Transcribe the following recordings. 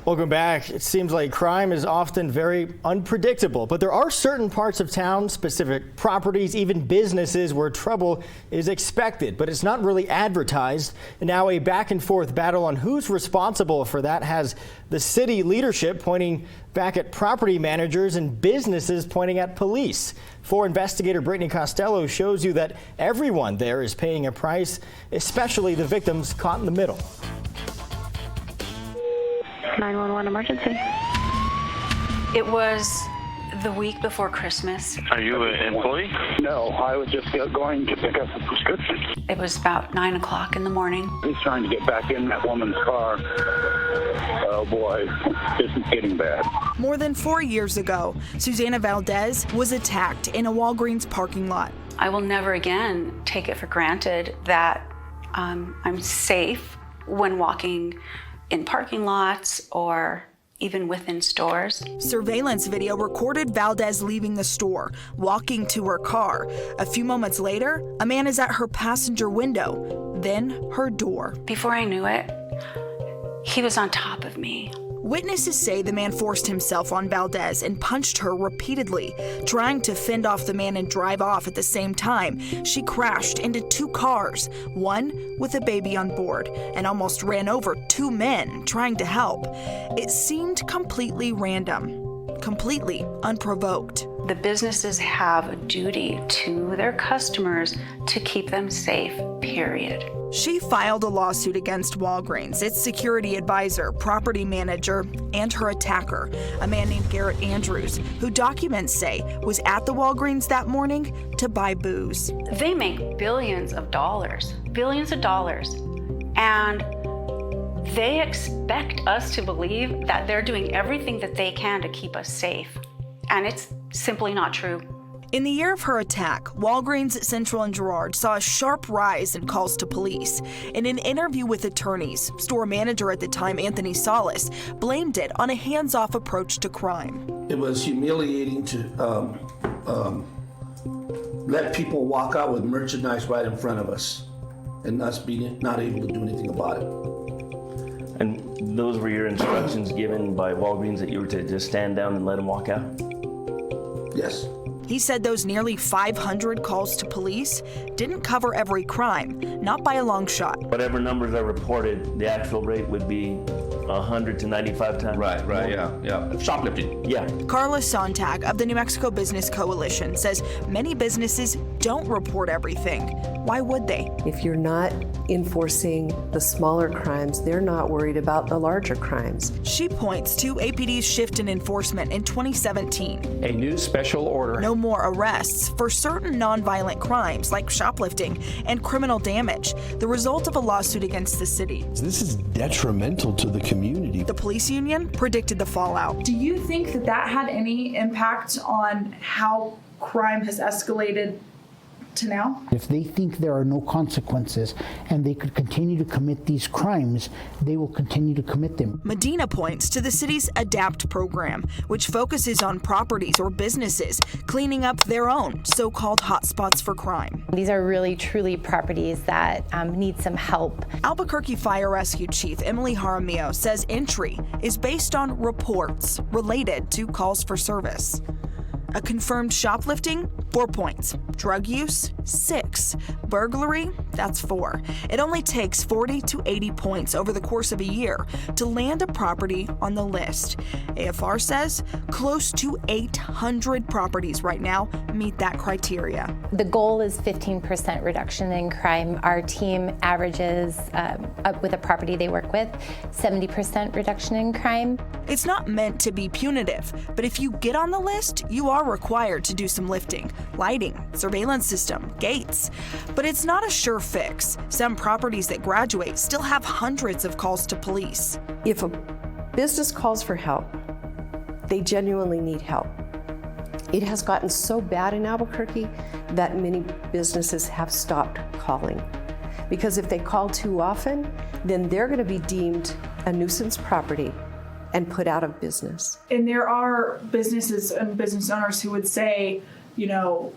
Welcome back. It seems like crime is often very unpredictable, but there are certain parts of town, specific properties, even businesses where trouble is expected, but it's not really advertised. And now a back and forth battle on who's responsible for that has the city leadership pointing back at property managers and businesses pointing at police. 4 investigator Brittany Costello shows you that everyone there is paying a price, especially the victims caught in the middle. 911 emergency. It was the week before Christmas. Are you an employee? No, I was just going to pick up a prescription. It was about 9 o'clock in the morning. He's trying to get back in that woman's car. Oh boy, this is getting bad. More than 4 years ago, Susanna Valdez was attacked in a Walgreens parking lot. I will never again take it for granted that I'm safe when walking in parking lots or even within stores. Surveillance video recorded Valdez leaving the store, walking to her car. A few moments later, a man is at her passenger window, then her door. Before I knew it, he was on top of me. Witnesses say the man forced himself on Valdez and punched her repeatedly, trying to fend off the man and drive off at the same time. She crashed into 2 cars, one with a baby on board, and almost ran over 2 men trying to help. It seemed completely random, completely unprovoked. The businesses have a duty to their customers to keep them safe, period. She filed a lawsuit against Walgreens, its security advisor, property manager, and her attacker, a man named Garrett Andrews, who documents say was at the Walgreens that morning to buy booze. They make billions of dollars, and they expect us to believe that they're doing everything that they can to keep us safe. And it's simply not true. In the year of her attack, Walgreens Central and Girard saw a sharp rise in calls to police. In an interview with attorneys, store manager at the time, Anthony Salas, blamed it on a hands-off approach to crime. It was humiliating to let people walk out with merchandise right in front of us and us being not able to do anything about it. And those were your instructions given by Walgreens that you were to just stand down and let them walk out? Yes. He said those nearly 500 calls to police didn't cover every crime, not by a long shot. Whatever numbers are reported, the actual rate would be 100 to 95 times. Right, yeah. Shoplifting. Yeah. Carla Sontag of the New Mexico Business Coalition says many businesses don't report everything. Why would they? If you're not enforcing the smaller crimes, they're not worried about the larger crimes. She points to APD's shift in enforcement in 2017. A new special order. No more arrests for certain nonviolent crimes like shoplifting and criminal damage, the result of a lawsuit against the city. This is detrimental to the community. The police union predicted the fallout. Do you think that that had any impact on how crime has escalated to now? If they think there are no consequences and they could continue to commit these crimes, they will continue to commit them. Medina points to the city's ADAPT program, which focuses on properties or businesses cleaning up their own so-called hotspots for crime. These are really, truly properties that need some help. Albuquerque Fire Rescue Chief Emily Jaramillo says entry is based on reports related to calls for service. A confirmed shoplifting, 4 points. Drug use, 6. Burglary, that's 4. It only takes 40 to 80 points over the course of a year to land a property on the list. AFR says close to 800 properties right now meet that criteria. The goal is 15% reduction in crime. Our team averages, with a property they work with, 70% reduction in crime. It's not meant to be punitive, but if you get on the list, you are required to do some lifting, lighting, surveillance system, gates. But it's not a sure fix. Some properties that graduate still have hundreds of calls to police. If a business calls for help, they genuinely need help. It has gotten so bad in Albuquerque that many businesses have stopped calling. Because if they call too often, then they're going to be deemed a nuisance property and put out of business. And there are businesses and business owners who would say, you know,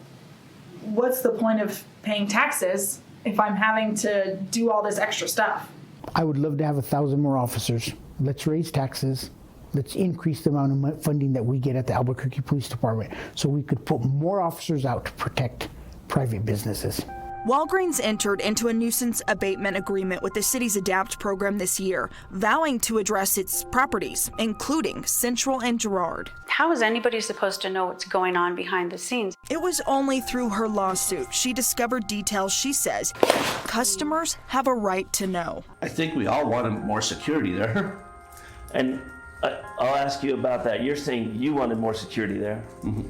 what's the point of paying taxes if I'm having to do all this extra stuff? I would love to have 1,000 more officers. Let's raise taxes let's increase the amount of funding that we get at the Albuquerque Police Department so we could put more officers out to protect private businesses. Walgreens entered into a nuisance abatement agreement with the city's ADAPT program this year, vowing to address its properties, including Central and Girard. How is anybody supposed to know what's going on behind the scenes? It was only through her lawsuit she discovered details she says customers have a right to know. I think we all wanted more security there. And I'll ask you about that. You're saying you wanted more security there?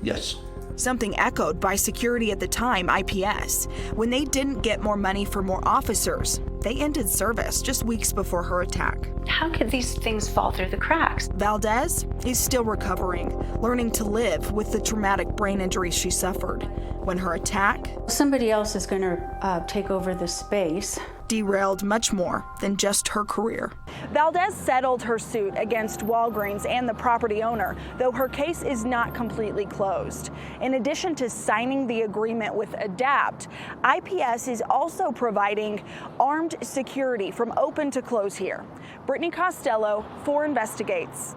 Yes. Something echoed by security at the time, IPS. When they didn't get more money for more officers, they ended service just weeks before her attack. How could these things fall through the cracks? Valdez is still recovering, learning to live with the traumatic brain injuries she suffered. When her attack, Somebody else is going to take over the space. Derailed much more than just her career. Valdez settled her suit against Walgreens and the property owner, though her case is not completely closed. In addition to signing the agreement with ADAPT, IPS is also providing armed security from open to close here. Brittany Costello, 4 Investigates.